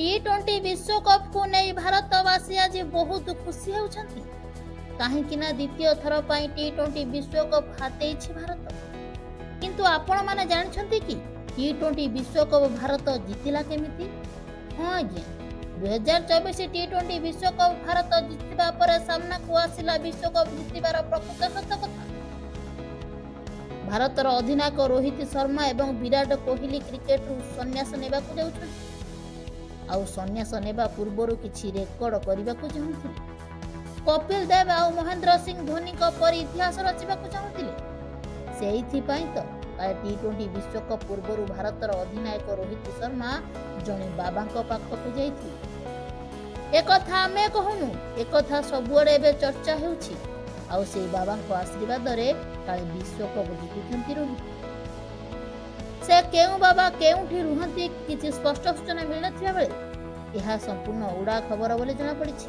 टी20 विश्वकप को नहीं भारतवासी आज बहुत खुशी होउछंती कहीं द्वितीय थर पर टी20 विश्वकप हाते भारत। किंतु आपण माने जानछंती कि टी20 विश्वकप भारत जीतिला केमिति? हाँ आज्ञा, 2024 टी20 विश्वकप भारत जीतिबा पर सामना को आसिला विश्वकप जीतिबार प्रकृत सत्य कथा। भारतर अधिनायक रोहित शर्मा एवं विराट कोहली क्रिकेट संन्यास नेबा को जाउछंती। आउ संन्यास नेबा पूर्वरु किछि रेकर्ड करबा को चाहुथिले। कपिल देव आउ महेंद्र सिंह धोनी को पर इतिहास रचिबा को चाहुथिले। सेहिथि पई तो टी20 विश्वकप पूर्वरु भारतर अधिनायक रोहित शर्मा जणे बाबांको पाखकु जाइथिले। एकथा आमे कहूनु, एकथा सबुआडे एबे चर्चा हेउछि। आउ से बाबांको आशीर्वाद रे काले विश्वकप जितुछंती रोहित। से केउ बाबा केउठी रुहंती किछि स्पष्ट सूचना मिलनथिबा बेले यह संपूर्ण उड़ा खबर बोली जना पड़िछि।